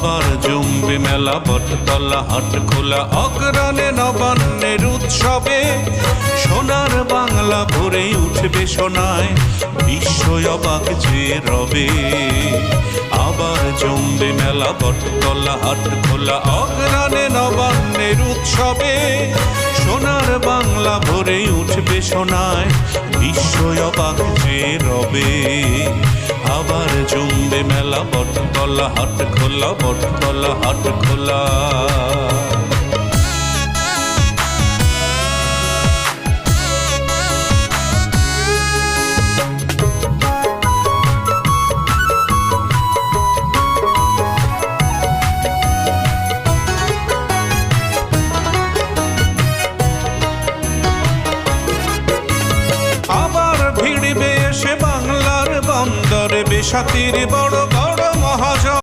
আবার জমবে মেলা বটতলা হাট খোলা অগ্রাণে নবান্নের উৎসবে সোনার বাংলা ভরে উঠবে সোনায় বিস্ময় অবাক যে রবে আবার জমবে মেলা বটতলা হাট খোলা অগ্রাণে নবান্নের উৎসবে সোনার বাংলা ভরে উঠবে সোনায় বিস্ময় অবাক যে রবে আবার জমবে মেলা বটতলা হাট খোলা বটতলা হাট খোলা ভিড়বে এসে বাংলার বন্দরে বেসাতির বড় বড় মহাজন